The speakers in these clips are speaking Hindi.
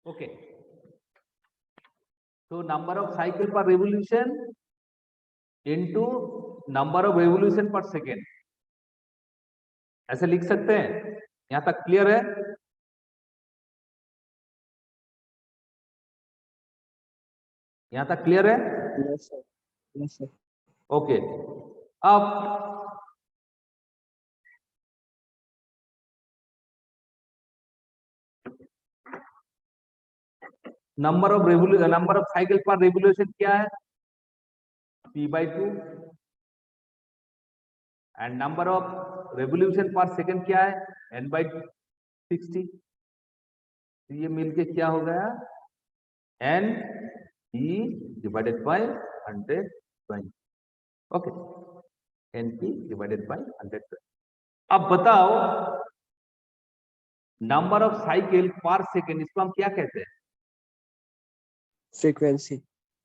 ओके, तो नंबर ऑफ साइकिल पर revolution into number of revolution पर सेकेंड, ऐसे लिख सकते हैं। यहां तक क्लियर है? यहां तक क्लियर है? Yes sir, yes sir. Okay, अब नंबर ऑफ साइकिल पर रेवोल्यूशन क्या है? p/2 and number of revolution पर सेकंड क्या है? n/60। ये मिलके क्या हो गया? n p divided by 120। Okay, n p divided by 120। अब बताओ नंबर ऑफ साइकिल पर सेकंड, इसको हम क्या कहते हैं? फ्रीक्वेंसी।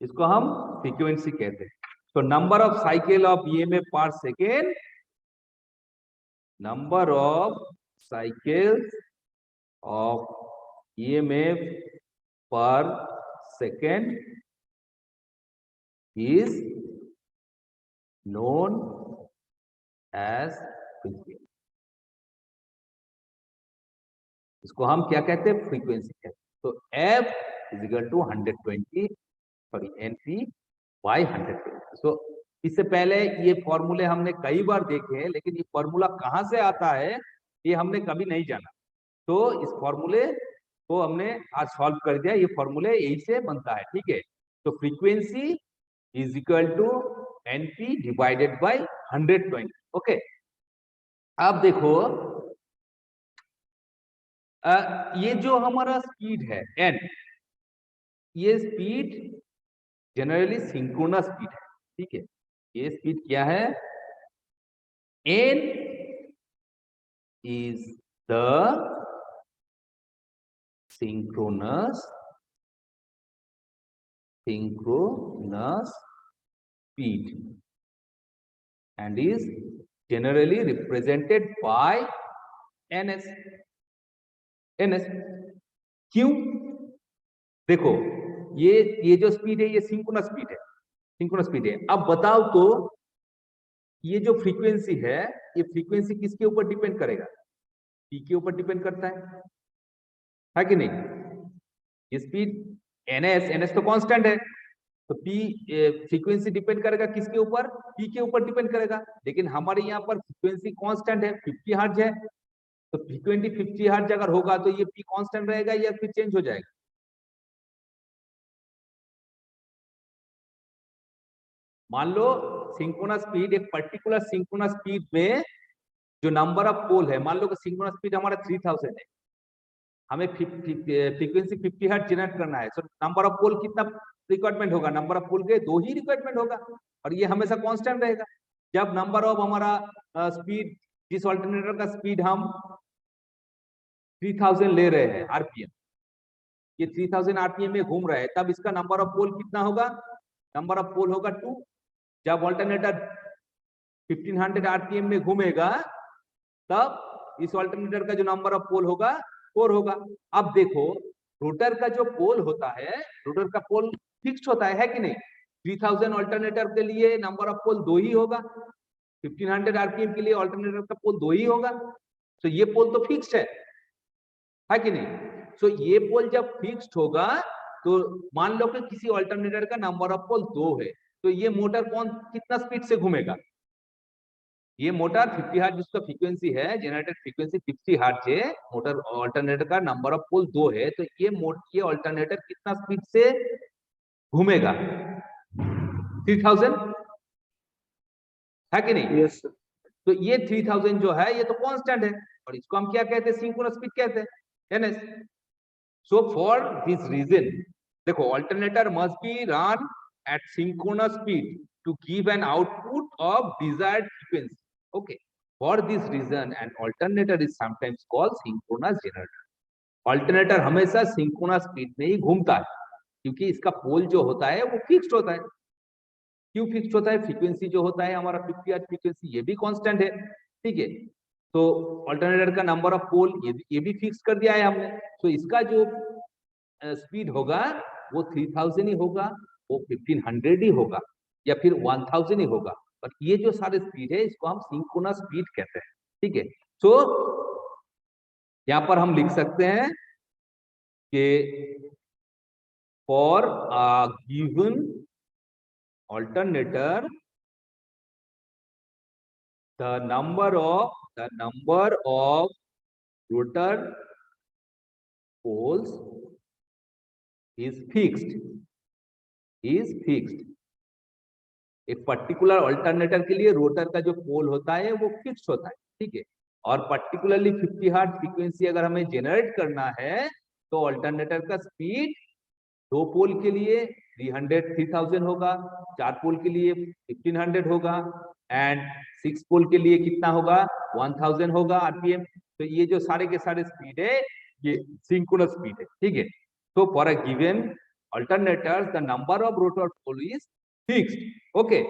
इसको हम फ्रीक्वेंसी कहते हैं। तो number of cycle of EMF per second, number of cycles of EMF per second is known as frequency. इसको हम क्या कहते हैं? फ्रीक्वेंसी कहते हैं। तो F is equal to 120 sorry NP by 120। So इससे पहले ये फॉर्मूले हमने कई बार देखे हैं, लेकिन ये फॉर्मूला कहां से आता है ये हमने कभी नहीं जाना। तो इस फॉर्मूले को हमने आज सॉल्व कर दिया। ये फॉर्मूले यही से बनता है, ठीक है। तो frequency is equal to NP divided by 120। Okay, अब देखो ये जो हमारा स्पीड है n, ये स्पीड जनरली सिंक्रोनस स्पीड है, ठीक है। ये स्पीड क्या है? n is the synchronous speed and is generally represented by ns। क्यों? देखो ये जो स्पीड है ये सिंक्रोनस स्पीड है। अब बताओ तो ये जो फ्रीक्वेंसी है, ये फ्रीक्वेंसी किसके ऊपर डिपेंड करेगा? p के ऊपर डिपेंड करता है कि नहीं? ये स्पीड ns तो कांस्टेंट है, तो p फ्रीक्वेंसी डिपेंड करेगा किसके ऊपर? p के ऊपर डिपेंड करेगा। लेकिन हमारे यहाँ पर फ्रीक्वेंसी कांस्टेंट है, 50 हर्ट्ज है। तो फ्रीक्वेंसी 50 हर्ट्ज अगर होगा तो ये p कांस्टेंट रहेगा या फिर चेंज हो जाएगा? मान लो सिंक्रोनस स्पीड, एक पर्टिकुलर सिंक्रोनस स्पीड में जो नंबर ऑफ पोल है, मान लो कि सिंक्रोनस स्पीड हमारा 3000 है, हमें फ्रीक्वेंसी 50 हर्ट्ज जनरेट करना है। सो नंबर ऑफ पोल कितना रिक्वायरमेंट होगा? नंबर ऑफ पोल के 2 ही रिक्वायरमेंट होगा, और ये हमेशा कांस्टेंट रहेगा। जब नंबर ऑफ हमारा स्पीड, जिस अल्टरनेटर का स्पीड हम 3000 ले रहे हैं आरपीएम, ये 3000 आरपीएम में घूम रहा है, तब इसका नंबर ऑफ पोल कितना होगा? नंबर ऑफ पोल होगा 2। जब अल्टरनेटर 1500 आरपीएम में घूमेगा, तब इस अल्टरनेटर का जो नंबर ऑफ पोल होगा 4 होगा। अब देखो रोटर का जो पोल होता है, रोटर का पोल फिक्स्ड होता है कि नहीं? 3000 अल्टरनेटर के लिए नंबर ऑफ पोल 2 ही होगा, 1500 आरपीएम के लिए अल्टरनेटर का पोल 2 ही होगा। तो ये पोल तो फिक्स्ड है कि नहीं? सो ये पोल जब फिक्स्ड होगा तो मान लो कि किसी अल्टरनेटर का नंबर ऑफ पोल 2 है, तो ये मोटर कितना स्पीड से घूमेगा? ये मोटर 50 हर्ट्ज जिसका फ्रीक्वेंसी है, जनरेटेड फ्रीक्वेंसी 50 हर्ट्ज है, मोटर अल्टरनेटर का नंबर ऑफ पोल 2 है, तो ये अल्टरनेटर कितना स्पीड से घूमेगा? 3000 है कि नहीं? Yes sir. तो ये 3000 जो है ये तो कांस्टेंट है, और इसको हम क्या कहते हैं? सिंक्रोनस स्पीड कहते हैं, ns। So for this reason, देखो alternator must be run at synchronous speed to give an output of desired frequency. Okay, for this reason an alternator is sometimes called synchronous generator। Alternator हमेशा सिंक्रोनस स्पीड में ही घूमता है, क्योंकि इसका पोल जो होता है वो फिक्स्ड होता है। क्यों फिक्स्ड होता है? फ्रीक्वेंसी जो होता है हमारा 50 हर्ट्ज फ्रीक्वेंसी, ये भी कांस्टेंट है, ठीक है। तो अल्टरनेटर का नंबर ऑफ पोल ये भी फिक्स कर दिया है हमने। तो इसका जो स्पीड होगा वो 3000 ही होगा, वो 1500 ही होगा, या फिर 1000 ही होगा। पर ये जो सारे स्पीड है इसको हम सिंक्रोनस स्पीड कहते हैं। ठीक है, तो यहां पर हम लिख सकते हैं कि for a given alternator the number of rotor poles is fixed एक पर्टिकुलर अल्टरनेटर के लिए रोटर का जो पोल होता है वो फिक्स होता है। ठीक है, और पर्टिकुलरली 50 हर्ट्ज फ्रीक्वेंसी अगर हमें जनरेट करना है तो अल्टरनेटर का स्पीड 2 पोल के लिए 3000 होगा, 4 पोल के लिए 1500 होगा, एंड 6 पोल के लिए कितना होगा 1000 होगा आरपीएम। तो ये जो सारे के सारे स्पीड है ये सिंक्रोनस स्पीड है। ठीक है, तो for a given alternator the number of rotor pole is fixed. Okay,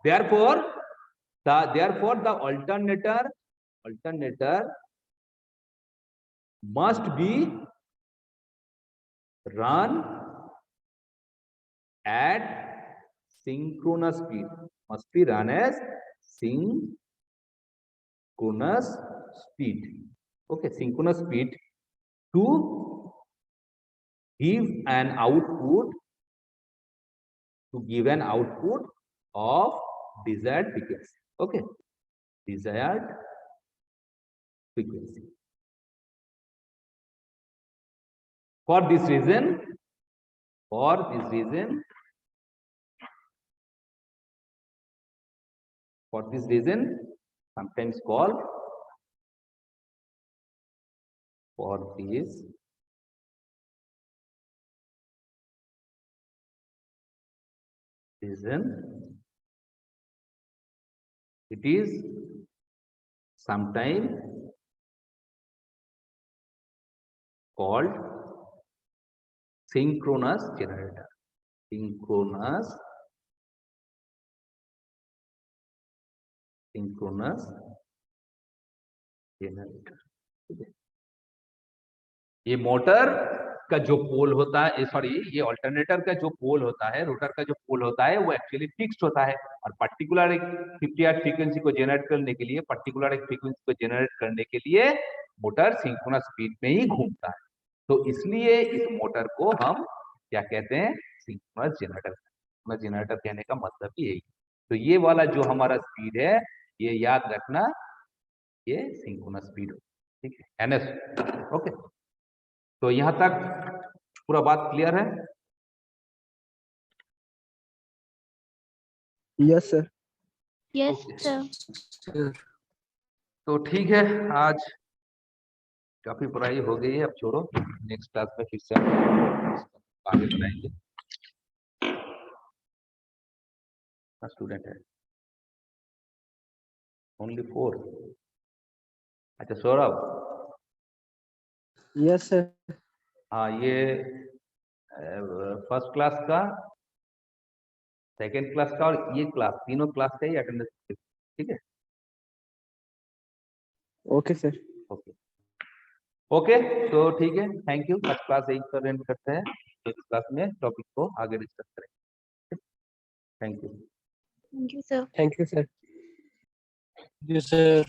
therefore the alternator must be run at synchronous speed, must be run as synchronous speed. Okay, synchronous speed to give an output of desired frequency. Okay, desired frequency. For this reason sometimes called it is sometimes called synchronous generator. Synchronous generator. ये मोटर का जो पोल होता है, सॉरी ये अल्टरनेटर का जो पोल होता है, रोटर का जो पोल होता है वो एक्चुअली फिक्स्ड होता है, और पर्टिकुलर एक 50 हर्ट्ज फ्रीक्वेंसी को जनरेट करने के लिए मोटर सिंक्रोनस स्पीड में ही घूमता है। तो इसलिए इस मोटर को हम क्या कहते हैं, सिंक्रोनस जनरेटर। सिंक्रोनस जनरेटर कहने का मतलब ही यही। तो ये वाला जो हमारा स्पीड है ये याद रखना, ये सिंक्रोनस स्पीड हो। ठीक है, एनएस। ओके, तो यहां तक पूरा बात क्लियर है? Yes sir. Yes Okay. Sir. तो ठीक है, आज काफी पढ़ाई हो गई है, अब छोड़ो, नेक्स्ट क्लास में फिर से आगे बढ़ाएंगे। स्टूडेंट है ओनली 4। अच्छा सौरभ। Yes sir. हाँ, ये फर्स्ट क्लास का, सेकेंड क्लास का और ये क्लास, तीनों क्लास का ही अटेंडेंस। ठीक है, ओके सर। ओके ओके, तो ठीक है, थैंक यू। फर्स्ट क्लास यही पर एंड करते हैं, नेक्स्ट क्लास में टॉपिक को आगे डिस्कस करेंगे। Thank you. Thank you sir. Thank you sir. जी सर।